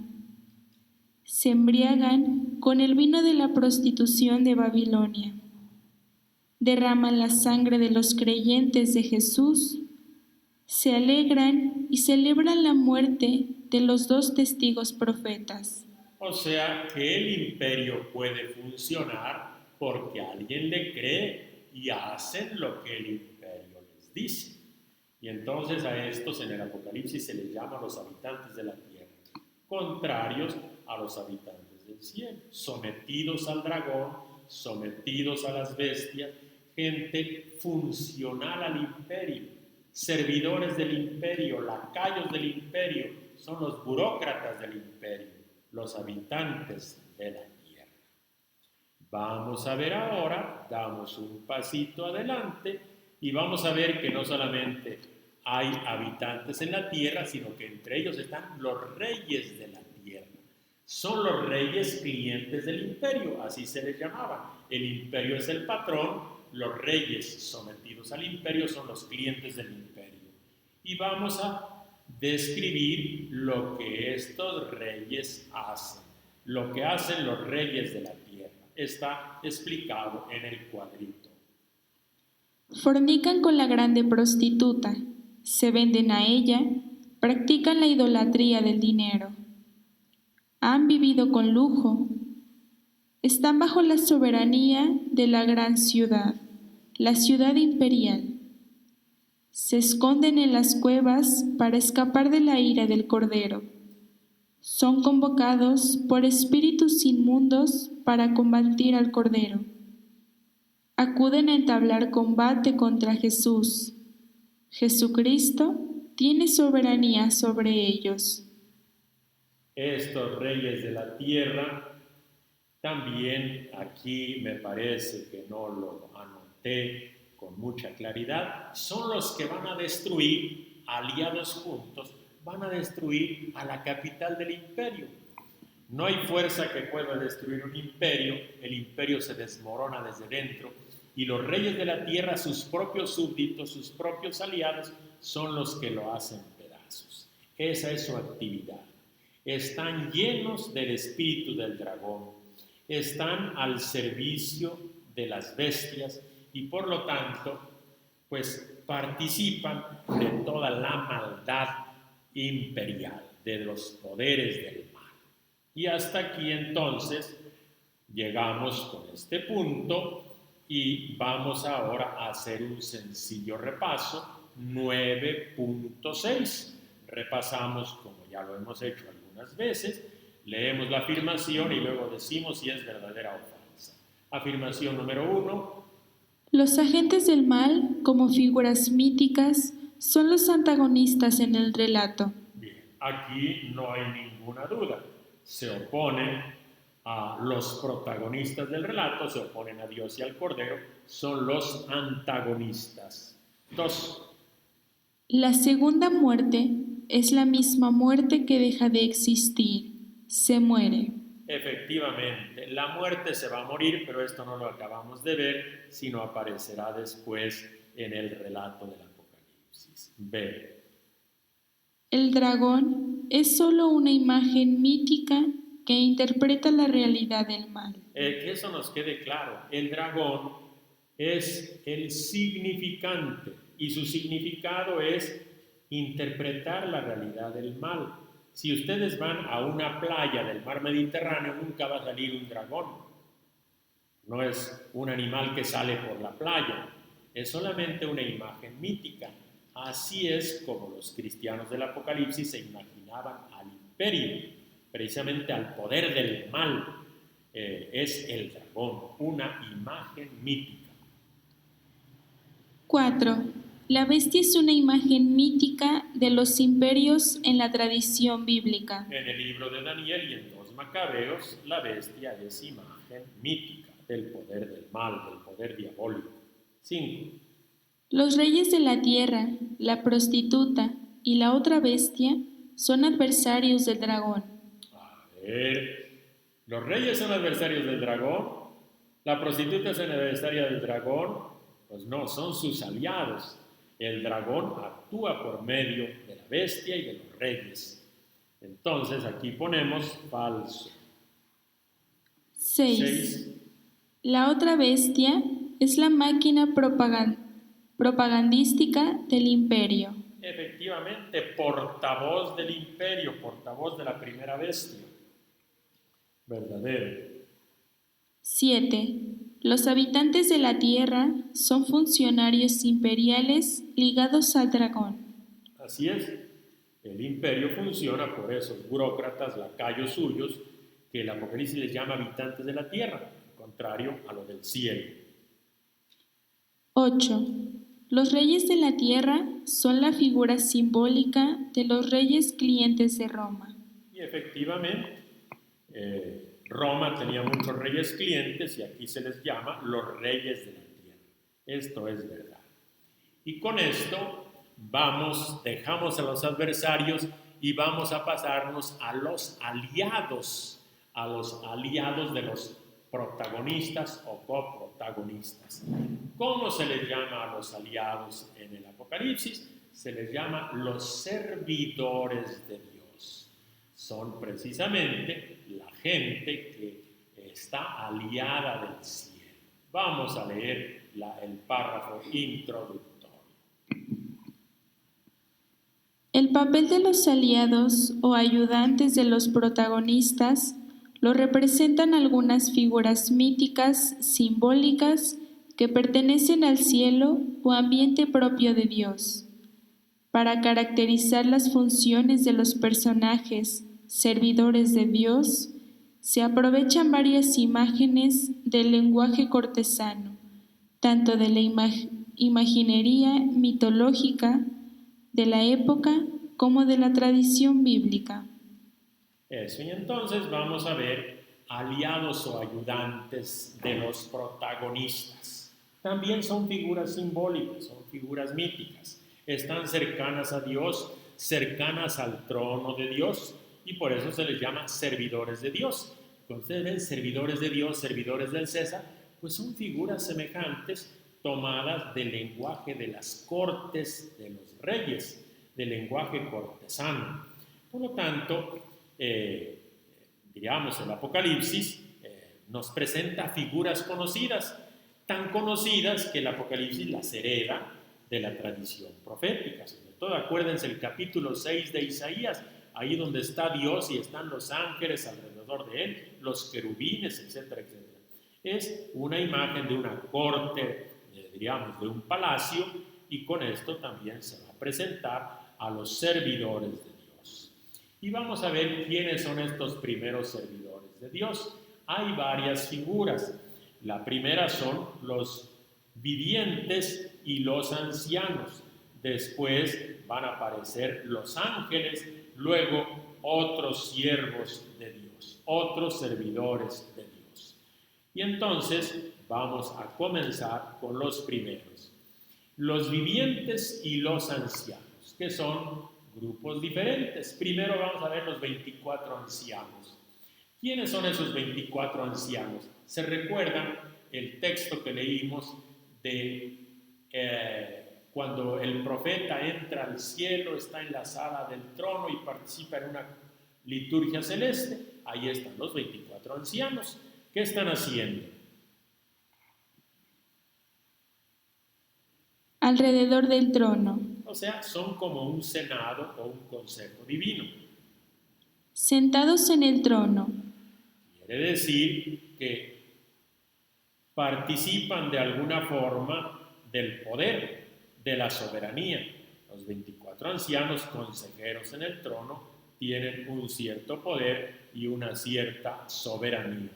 Se embriagan con el vino de la prostitución de Babilonia. Derraman la sangre de los creyentes de Jesús. Se alegran y celebran la muerte de los 2 testigos profetas. O sea que el imperio puede funcionar porque alguien le cree y hacen lo que el imperio les dice. Y entonces a estos en el Apocalipsis se les llama los habitantes de la tierra, contrarios a los habitantes del cielo, sometidos al dragón, sometidos a las bestias, gente funcional al imperio, servidores del imperio, lacayos del imperio, son los burócratas del imperio, los habitantes de la tierra. Vamos a ver ahora, damos un pasito adelante y vamos a ver que no solamente hay habitantes en la tierra, sino que entre ellos están los reyes de la tierra. Son los reyes clientes del imperio, así se les llamaba. El imperio es el patrón, los reyes sometidos al imperio son los clientes del imperio. Y vamos a describir lo que estos reyes hacen, lo que hacen los reyes de la tierra. Está explicado en el cuadrito. Fornican con la grande prostituta, se venden a ella, practican la idolatría del dinero. Han vivido con lujo, están bajo la soberanía de la gran ciudad, la ciudad imperial. Se esconden en las cuevas para escapar de la ira del Cordero. Son convocados por espíritus inmundos para combatir al Cordero. Acuden a entablar combate contra Jesús. Jesucristo tiene soberanía sobre ellos. Estos reyes de la tierra, también aquí me parece que no lo anoté con mucha claridad, son los que van a destruir, aliados juntos, van a destruir a la capital del imperio. No hay fuerza que pueda destruir un imperio, el imperio se desmorona desde dentro y los reyes de la tierra, sus propios súbditos, sus propios aliados, son los que lo hacen pedazos. Esa es su actividad. Están llenos del espíritu del dragón, están al servicio de las bestias y por lo tanto, pues participan de toda la maldad imperial, de los poderes del mal. Y hasta aquí entonces llegamos con este punto y vamos ahora a hacer un sencillo repaso, 9.6. Repasamos, como ya lo hemos hecho algunas veces, leemos la afirmación y luego decimos si es verdadera o falsa. Afirmación número 1. Los agentes del mal, como figuras míticas, son los antagonistas en el relato. Bien, aquí no hay ninguna duda. Se oponen a los protagonistas del relato, se oponen a Dios y al Cordero, son los antagonistas. 2. La segunda muerte es la misma muerte que deja de existir, se muere. Efectivamente, la muerte se va a morir, pero esto no lo acabamos de ver, sino aparecerá después en el relato del Apocalipsis. B. El dragón es solo una imagen mítica que interpreta la realidad del mal. Que eso nos quede claro. El dragón es el significante y su significado es interpretar la realidad del mal. Si ustedes van a una playa del mar Mediterráneo, nunca va a salir un dragón. No es un animal que sale por la playa, es solamente una imagen mítica. Así es como los cristianos del Apocalipsis se imaginaban al imperio, precisamente al poder del mal. Es el dragón, una imagen mítica. 4. La bestia es una imagen mítica de los imperios en la tradición bíblica. En el libro de Daniel y en 2 Macabeos, la bestia es imagen mítica del poder del mal, del poder diabólico. 5. Los reyes de la tierra, la prostituta y la otra bestia son adversarios del dragón. A ver, los reyes son adversarios del dragón, la prostituta es una adversaria del dragón, pues no, son sus aliados. El dragón actúa por medio de la bestia y de los reyes. Entonces aquí ponemos falso. 6. La otra bestia es la máquina propagandística del imperio. Efectivamente, portavoz del imperio, portavoz de la primera bestia. Verdadero. 7. Los habitantes de la tierra son funcionarios imperiales ligados al dragón. Así es. El imperio funciona por esos burócratas, lacayos suyos, que el Apocalipsis les llama habitantes de la tierra, contrario a lo del cielo. 8. Los reyes de la tierra son la figura simbólica de los reyes clientes de Roma. Y efectivamente, Roma tenía muchos reyes clientes y aquí se les llama los reyes de la tierra. Esto es verdad. Y con esto dejamos a los adversarios y vamos a pasarnos a los aliados de los protagonistas o coprotagonistas. ¿Cómo se les llama a los aliados en el Apocalipsis? Se les llama los servidores de Dios. Son precisamente la gente que está aliada del cielo. Vamos a leer el párrafo introductorio. El papel de los aliados o ayudantes de los protagonistas lo representan algunas figuras míticas, simbólicas, que pertenecen al cielo o ambiente propio de Dios. Para caracterizar las funciones de los personajes, servidores de Dios, se aprovechan varias imágenes del lenguaje cortesano, tanto de la imaginería mitológica de la época como de la tradición bíblica. Eso, y entonces vamos a ver aliados o ayudantes de los protagonistas. También son figuras simbólicas, son figuras míticas. Están cercanas a Dios, cercanas al trono de Dios, y por eso se les llama servidores de Dios. Cuando ustedes ven servidores de Dios, servidores del César, pues son figuras semejantes tomadas del lenguaje de las cortes de los reyes, del lenguaje cortesano. Por lo tanto, digamos, el Apocalipsis nos presenta figuras conocidas, tan conocidas que el Apocalipsis las hereda de la tradición profética. Sobre todo, acuérdense el capítulo 6 de Isaías, ahí donde está Dios y están los ángeles alrededor de él, los querubines, etcétera, etcétera. Es una imagen de una corte, diríamos, de un palacio, y con esto también se va a presentar a los servidores de Dios. Y vamos a ver quiénes son estos primeros servidores de Dios. Hay varias figuras. La primera son los vivientes y los ancianos. Después van a aparecer los ángeles, luego otros siervos de Dios, otros servidores de Dios. Y entonces vamos a comenzar con los primeros. Los vivientes y los ancianos, que son grupos diferentes. Primero vamos a ver los 24 ancianos. ¿Quiénes son esos 24 ancianos? ¿Se recuerdan el texto que leímos de cuando el profeta entra al cielo, está en la sala del trono y participa en una liturgia celeste? Ahí están los 24 ancianos. ¿Qué están haciendo? Alrededor del trono. O sea, son como un senado o un consejo divino. Sentados en el trono. Quiere decir que participan de alguna forma del poder, de la soberanía. Los 24 ancianos consejeros en el trono tienen un cierto poder y una cierta soberanía.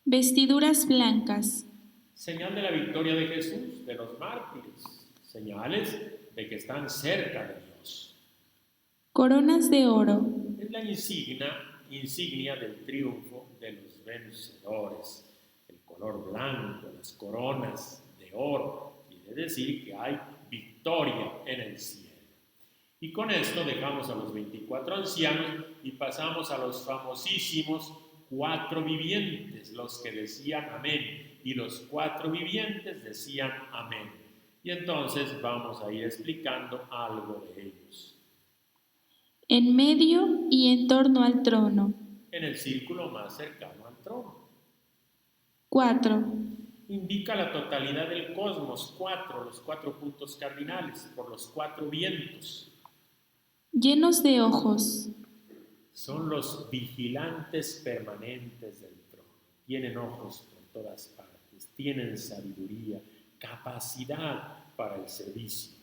Vestiduras blancas. Señal de la victoria de Jesús, de los mártires, señales de que están cerca de Dios. Coronas de oro. Es la insignia del triunfo de los vencedores. El color blanco, las coronas de oro, quiere decir que hay victoria en el cielo. Y con esto dejamos a los 24 ancianos y pasamos a los famosísimos 4 vivientes, los que decían amén. Y los 4 vivientes decían amén. Y entonces vamos a ir explicando algo de ellos. En medio y en torno al trono. En el círculo más cercano al trono. 4. Indica la totalidad del cosmos. 4, los 4 puntos cardinales, por los 4 vientos. Llenos de ojos. Son los vigilantes permanentes del trono. Tienen ojos por todas partes, tienen sabiduría, capacidad para el servicio.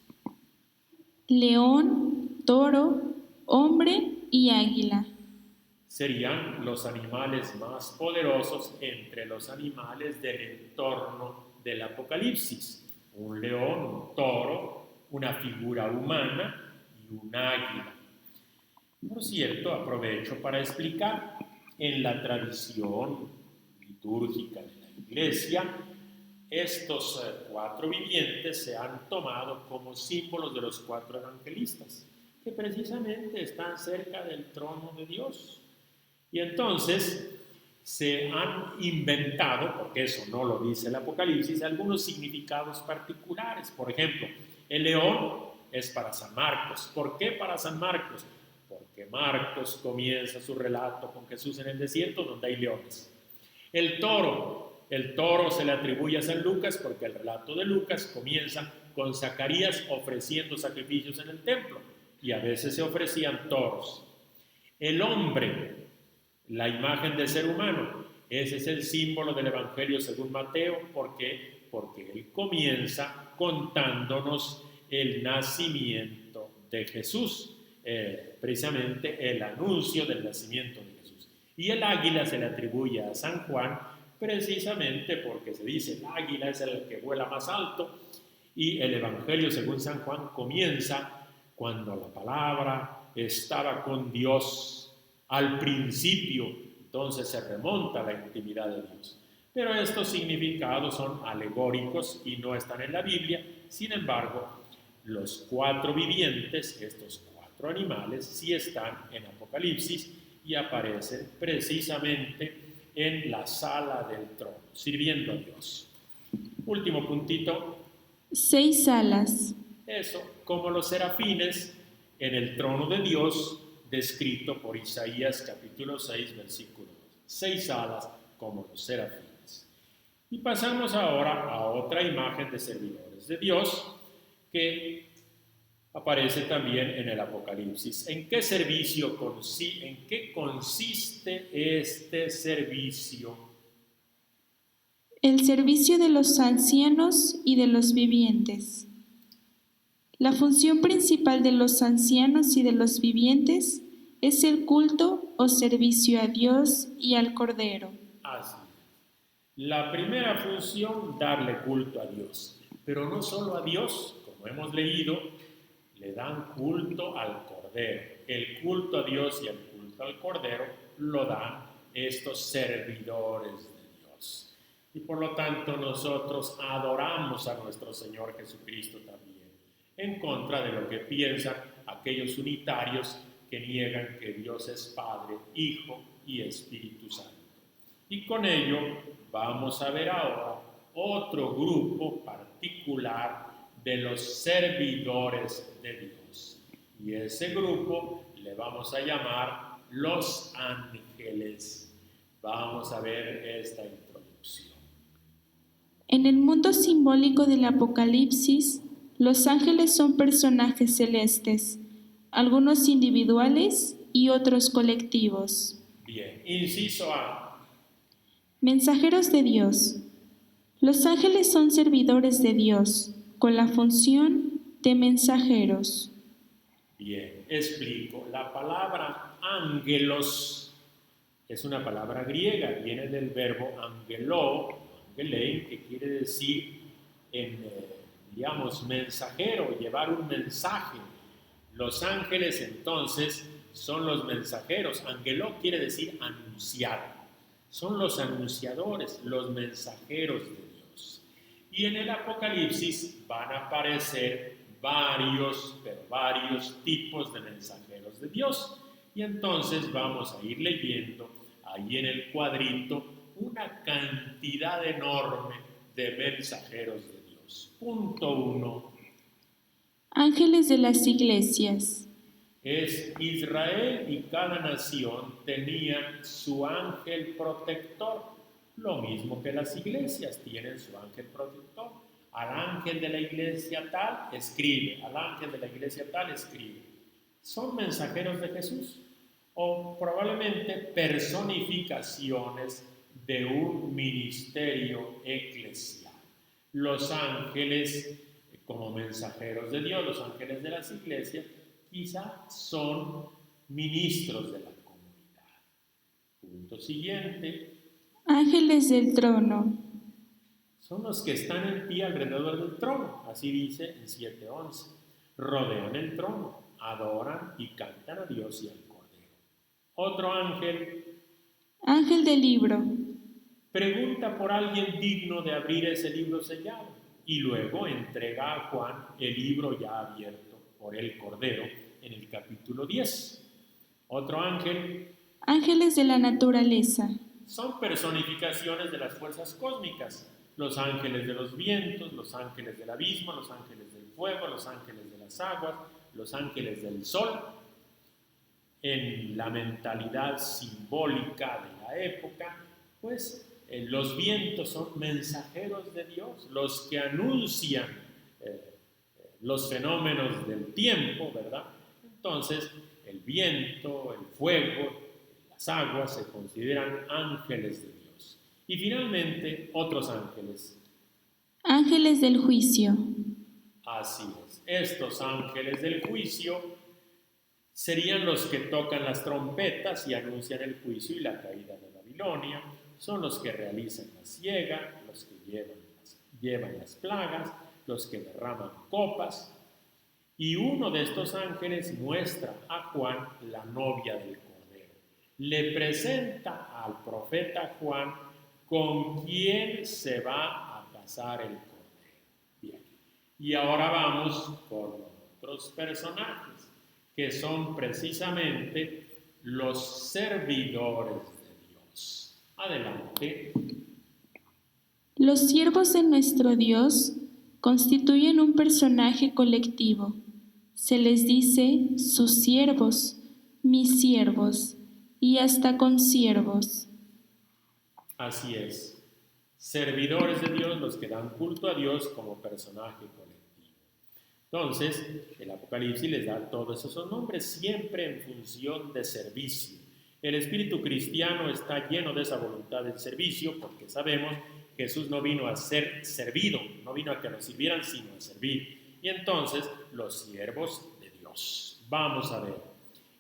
León, toro, hombre y águila. Serían los animales más poderosos entre los animales del entorno del Apocalipsis. Un león, un toro, una figura humana y un águila. Por cierto, aprovecho para explicar, en la tradición litúrgica de la Iglesia estos 4 vivientes se han tomado como símbolos de los 4 evangelistas, que precisamente están cerca del trono de Dios. Y entonces se han inventado, porque eso no lo dice el Apocalipsis, algunos significados particulares. Por ejemplo, el león es para San Marcos. ¿Por qué para San Marcos? Porque Marcos comienza su relato con Jesús en el desierto donde hay leones. El toro se le atribuye a San Lucas porque el relato de Lucas comienza con Zacarías ofreciendo sacrificios en el templo y a veces se ofrecían toros. El hombre, la imagen del ser humano, ese es el símbolo del Evangelio según Mateo. ¿Por qué? Porque él comienza contándonos el nacimiento de Jesús, precisamente el anuncio del nacimiento de Jesús. Y el águila se le atribuye a San Juan precisamente porque se dice el águila es el que vuela más alto, y el Evangelio según San Juan comienza cuando la palabra estaba con Dios al principio, entonces se remonta a la intimidad de Dios. Pero estos significados son alegóricos y no están en la Biblia. Sin embargo, los 4 vivientes, estos 4 animales, sí están en Apocalipsis y aparecen precisamente en la sala del trono, sirviendo a Dios. Último puntito. 6 alas. Eso, como los serafines en el trono de Dios, descrito por Isaías capítulo 6, versículo 2. 6 alas como los serafines. Y pasamos ahora a otra imagen de servidores de Dios que aparece también en el Apocalipsis. ¿En qué consiste este servicio? El servicio de los ancianos y de los vivientes. La función principal de los ancianos y de los vivientes es el culto o servicio a Dios y al Cordero. Así. La primera función, darle culto a Dios. Pero no solo a Dios, como hemos leído, le dan culto al Cordero. El culto a Dios y el culto al Cordero lo dan estos servidores de Dios. Y por lo tanto nosotros adoramos a nuestro Señor Jesucristo también, en contra de lo que piensan aquellos unitarios que niegan que Dios es Padre, Hijo y Espíritu Santo. Y con ello vamos a ver ahora otro grupo particular de los servidores de Dios. Y ese grupo le vamos a llamar los ángeles. Vamos a ver esta introducción. En el mundo simbólico del Apocalipsis, los ángeles son personajes celestes, algunos individuales y otros colectivos. Bien, inciso A. Mensajeros de Dios. Los ángeles son servidores de Dios, con la función de mensajeros. Bien, explico. La palabra ángelos es una palabra griega, viene del verbo angelein, que quiere decir, mensajero, llevar un mensaje. Los ángeles entonces son los mensajeros. Angeló quiere decir anunciar. Son los anunciadores, los mensajeros de Dios. Y en el Apocalipsis van a aparecer varios tipos de mensajeros de Dios. Y entonces vamos a ir leyendo ahí en el cuadrito una cantidad enorme de mensajeros de Dios. Punto 1. Ángeles de las iglesias. Es Israel y cada nación tenían su ángel protector, lo mismo que las iglesias tienen su ángel protector. Al ángel de la iglesia tal escribe, al ángel de la iglesia tal escribe. Son mensajeros de Jesús o probablemente personificaciones de un ministerio eclesial. Los ángeles como mensajeros de Dios, los ángeles de las iglesias, quizá son ministros de la comunidad. Punto siguiente. Ángeles del trono. Son los que están en pie alrededor del trono, así dice en 7:11. Rodean el trono, adoran y cantan a Dios y al Cordero. Otro ángel. Ángel del libro. pregunta por alguien digno de abrir ese libro sellado y luego entrega a Juan el libro ya abierto por el Cordero en el capítulo 10. Otro ángel. Ángeles de la naturaleza. Son personificaciones de las fuerzas cósmicas, los ángeles de los vientos, los ángeles del abismo, los ángeles del fuego, los ángeles de las aguas, los ángeles del sol. En la mentalidad simbólica de la época, pues los vientos son mensajeros de Dios, los que anuncian los fenómenos del tiempo, ¿verdad? Entonces, el viento, el fuego, las aguas se consideran ángeles de Dios. Y finalmente, otros ángeles. Ángeles del juicio. Así es. Estos ángeles del juicio serían los que tocan las trompetas y anuncian el juicio y la caída de Babilonia. Son los que realizan la siega, los que llevan las plagas, los que derraman copas. Y uno de estos ángeles muestra a Juan la novia del Cordero. Le presenta al profeta Juan con quien se va a casar el Cordero. Bien. Y ahora vamos con otros personajes, que son precisamente los servidores de Dios. Adelante. Los siervos de nuestro Dios constituyen un personaje colectivo. Se les dice sus siervos, mis siervos, y hasta consiervos. Así es. Servidores de Dios, los que dan culto a Dios como personaje colectivo. Entonces, el Apocalipsis les da todos esos nombres, siempre en función de servicio. El espíritu cristiano está lleno de esa voluntad del servicio, porque sabemos que Jesús no vino a ser servido, no vino a que nos sirvieran, sino a servir. Y entonces, los siervos de Dios. Vamos a ver.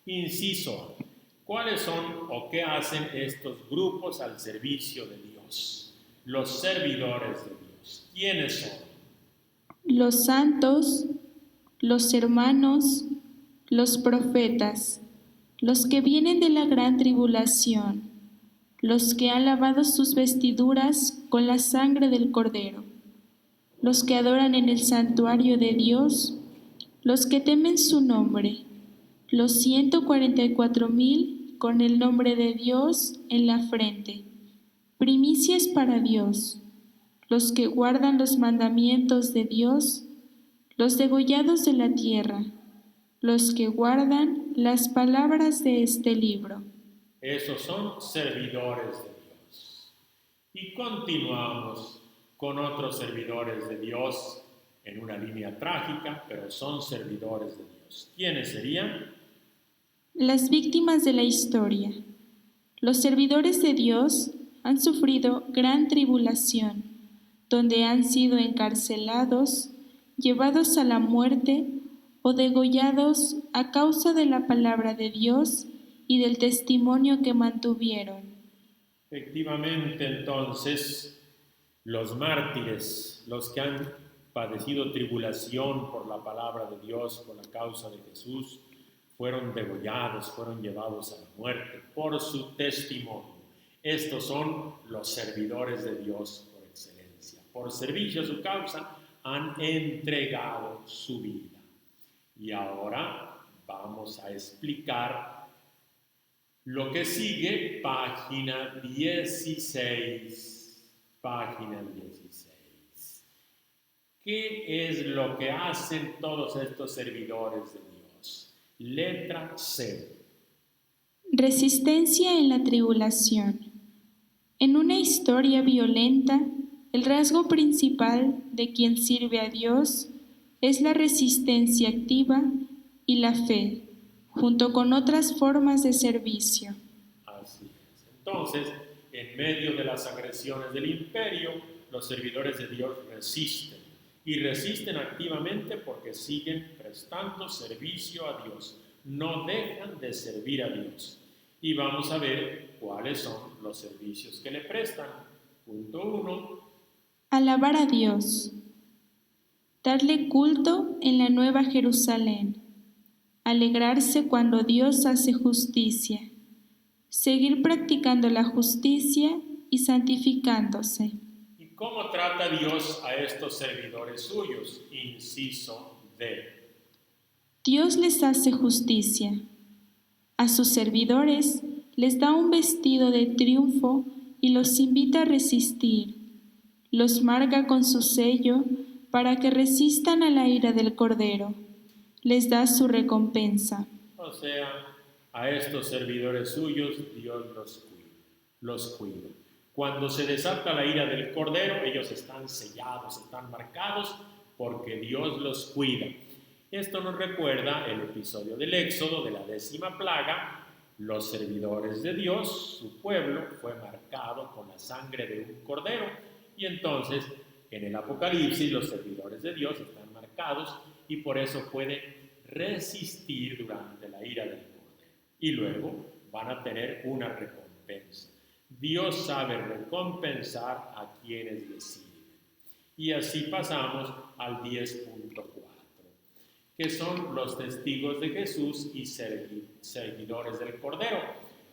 Inciso, ¿cuáles son o qué hacen estos grupos al servicio de Dios? Los servidores de Dios. ¿Quiénes son? Los santos, los hermanos, los profetas, los que vienen de la gran tribulación, los que han lavado sus vestiduras con la sangre del Cordero, los que adoran en el santuario de Dios, los que temen su nombre, los 144,000 con el nombre de Dios en la frente, primicias para Dios, los que guardan los mandamientos de Dios, los degollados de la tierra, los que guardan las palabras de este libro. Esos son servidores de Dios. Y continuamos con otros servidores de Dios en una línea trágica, pero son servidores de Dios. ¿Quiénes serían? Las víctimas de la historia. Los servidores de Dios han sufrido gran tribulación, donde han sido encarcelados, llevados a la muerte o degollados a causa de la palabra de Dios y del testimonio que mantuvieron. Efectivamente, entonces, los mártires, los que han padecido tribulación por la palabra de Dios, por la causa de Jesús, fueron degollados, fueron llevados a la muerte por su testimonio. Estos son los servidores de Dios por excelencia. Por servicio a su causa han entregado su vida. Y ahora vamos a explicar lo que sigue, página 16. Página 16. ¿Qué es lo que hacen todos estos servidores de Dios? Letra C. Resistencia en la tribulación. En una historia violenta, el rasgo principal de quien sirve a Dios es la resistencia activa y la fe, junto con otras formas de servicio. Así es. Entonces, en medio de las agresiones del imperio, los servidores de Dios resisten. Y resisten activamente porque siguen prestando servicio a Dios. No dejan de servir a Dios. Y vamos a ver cuáles son los servicios que le prestan. Punto 1. Alabar a Dios. Darle culto en la Nueva Jerusalén. Alegrarse cuando Dios hace justicia. Seguir practicando la justicia y santificándose. ¿Y cómo trata Dios a estos servidores suyos? Inciso D. Dios les hace justicia. A sus servidores les da un vestido de triunfo y los invita a resistir. Los marca con su sello para que resistan a la ira del Cordero. Les da su recompensa. O sea, a estos servidores suyos Dios los cuida. Cuando se desata la ira del Cordero, ellos están sellados, están marcados porque Dios los cuida. Esto nos recuerda el episodio del Éxodo, de la 10ª plaga. Los servidores de Dios, su pueblo, fue marcado con la sangre de un cordero. Y entonces, en el Apocalipsis, los servidores de Dios están marcados y por eso pueden resistir durante la ira del cordero. Y luego van a tener una recompensa. Dios sabe recompensar a quienes le sirven. Y así pasamos al 10.4, que son los testigos de Jesús y seguidores del Cordero.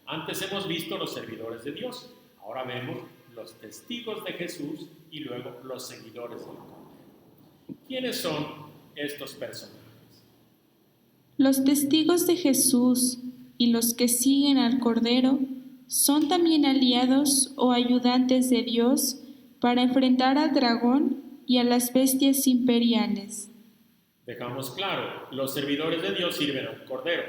Antes hemos visto los servidores de Dios, ahora vemos los testigos de Jesús y luego los seguidores del Cordero. ¿Quiénes son estos personajes? Los testigos de Jesús y los que siguen al Cordero son también aliados o ayudantes de Dios para enfrentar al dragón y a las bestias imperiales. Dejamos claro, los servidores de Dios sirven al Cordero.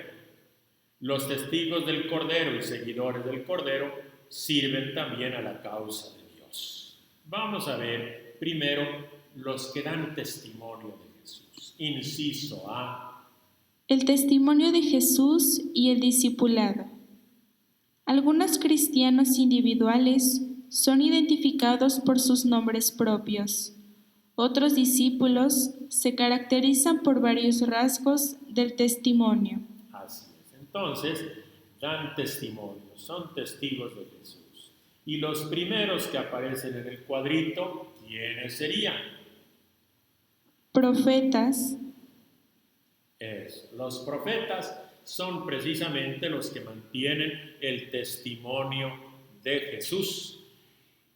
Los testigos del Cordero y seguidores del Cordero sirven también a la causa de Dios. Vamos a ver primero los que dan testimonio de Jesús. Inciso A. El testimonio de Jesús y el discipulado. Algunos cristianos individuales son identificados por sus nombres propios. Otros discípulos se caracterizan por varios rasgos del testimonio. Así es. Entonces, dan testimonio, son testigos de Jesús. Y los primeros que aparecen en el cuadrito, ¿quiénes serían? Profetas. Los profetas son precisamente los que mantienen el testimonio de Jesús.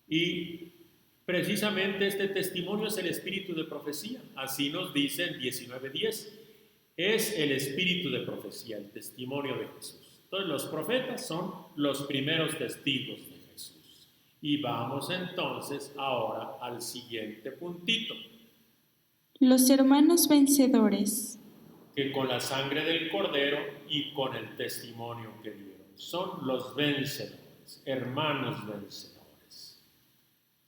Y precisamente este testimonio es el espíritu de profecía. Así nos dice en 19:10. Es el espíritu de profecía, el testimonio de Jesús. Entonces los profetas son los primeros testigos de Jesús. Y vamos entonces ahora al siguiente puntito. Los hermanos vencedores. Que con la sangre del Cordero y con el testimonio que dieron. Son los vencedores, hermanos vencedores.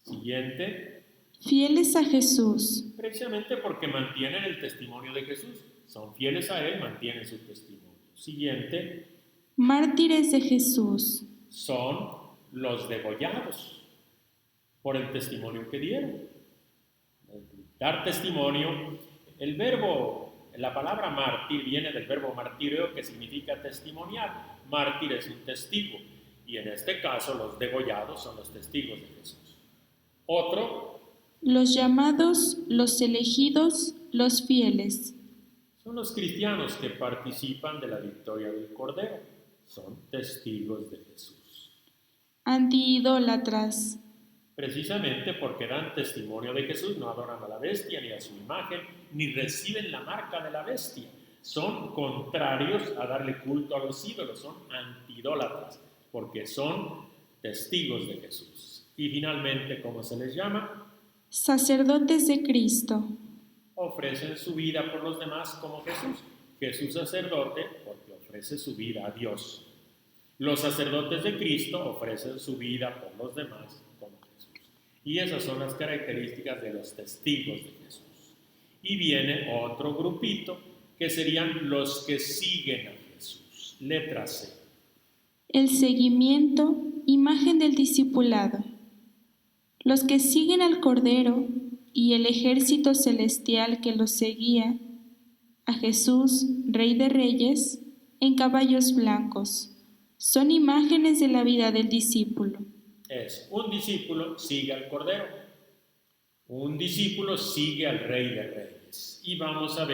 Siguiente. Fieles a Jesús. Precisamente porque mantienen el testimonio de Jesús. Son fieles a Él, mantienen su testimonio. Siguiente. Mártires de Jesús. Son los degollados por el testimonio que dieron. Dar testimonio, la palabra mártir viene del verbo martirio, que significa testimoniar. Mártir es un testigo, y en este caso los degollados son los testigos de Jesús. Otro. Los llamados, los elegidos, los fieles. Son los cristianos que participan de la victoria del Cordero. Son testigos de Jesús. Antiidólatras. Precisamente porque dan testimonio de Jesús, no adoran a la bestia ni a su imagen, ni reciben la marca de la bestia. Son contrarios a darle culto a los ídolos, son antiidólatras, porque son testigos de Jesús. Y finalmente, ¿cómo se les llama? Sacerdotes de Cristo. Ofrecen su vida por los demás como Jesús. Jesús sacerdote porque ofrece su vida a Dios. Los sacerdotes de Cristo ofrecen su vida por los demás como Jesús. Y esas son las características de los testigos de Jesús. Y viene otro grupito que serían los que siguen a Jesús. Letra C. El seguimiento, imagen del discipulado. Los que siguen al Cordero y el ejército celestial que los seguía, a Jesús, Rey de Reyes, en caballos blancos, son imágenes de la vida del discípulo. Un discípulo sigue al Cordero, un discípulo sigue al Rey de Reyes. Y vamos a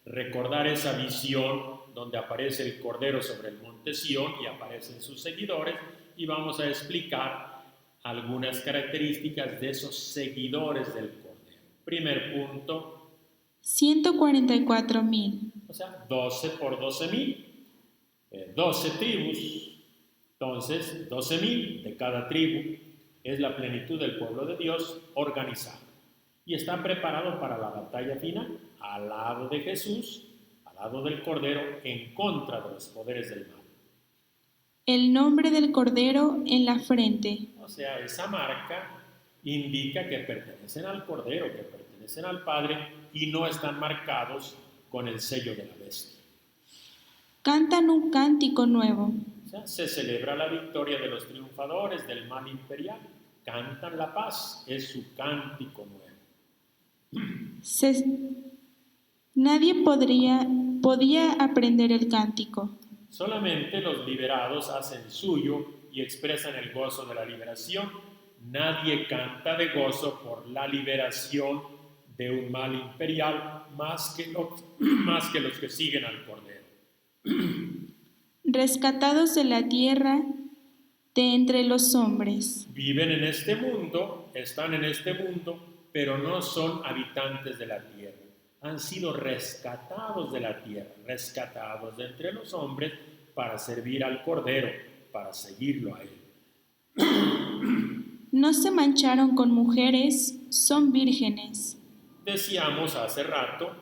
recordar esa visión donde aparece el Cordero sobre el monte Sión y aparecen sus seguidores, y vamos a explicar algunas características de esos seguidores del Cordero. Primer punto, 144,000. o sea, 12 por 12,000, 12 tribus. Entonces, 12,000 de cada tribu es la plenitud del pueblo de Dios organizado. Y está preparado para la batalla final, al lado de Jesús, al lado del Cordero, en contra de los poderes del mal. El nombre del Cordero en la frente. O sea, esa marca indica que pertenecen al Cordero, que pertenecen al Padre y no están marcados con el sello de la bestia. Cantan un cántico nuevo. O sea, se celebra la victoria de los triunfadores del mal imperial. Cantan la paz, es su cántico nuevo. Nadie podía aprender el cántico. Solamente los liberados hacen suyo y expresan el gozo de la liberación. Nadie canta de gozo por la liberación de un mal imperial más que los que siguen al Cordero. Rescatados de la tierra, de entre los hombres. Viven en este mundo, están en este mundo, pero no son habitantes de la tierra. Han sido rescatados de la tierra, rescatados de entre los hombres para servir al Cordero, para seguirlo a Él. No se mancharon con mujeres, son vírgenes. Decíamos hace rato,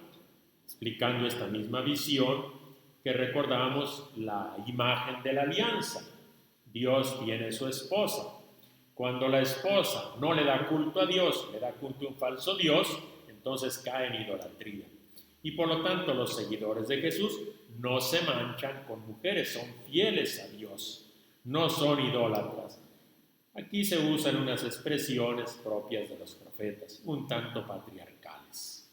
explicando esta misma visión, que recordábamos la imagen de la alianza. Dios tiene su esposa. Cuando la esposa no le da culto a Dios, le da culto a un falso Dios, entonces cae en idolatría. Y por lo tanto los seguidores de Jesús no se manchan con mujeres, son fieles a Dios, no son idólatras. Aquí se usan unas expresiones propias de los profetas, un tanto patriarcales.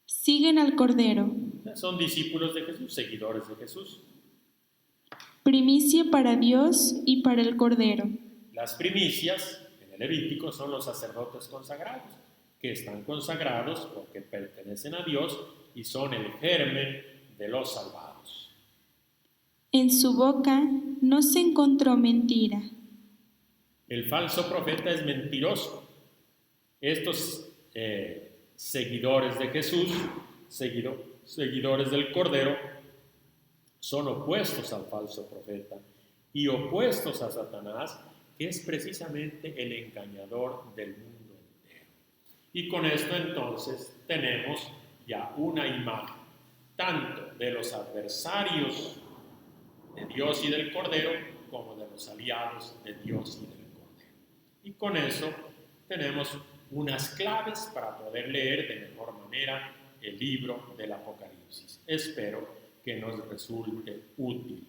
Siguen al Cordero. Son discípulos de Jesús, seguidores de Jesús. Primicia para Dios y para el Cordero. Las primicias en el Levítico son los sacerdotes consagrados, que están consagrados porque pertenecen a Dios y son el germen de los salvados. En su boca no se encontró mentira. El falso profeta es mentiroso. Estos seguidores de Jesús, seguidores del Cordero, son opuestos al falso profeta y opuestos a Satanás, que es precisamente el engañador del mundo entero. Y con esto entonces tenemos ya una imagen tanto de los adversarios de Dios y del Cordero como de los aliados de Dios y del Cordero. Y con eso tenemos unas claves para poder leer de mejor manera el libro del Apocalipsis. Espero que nos resulte útil.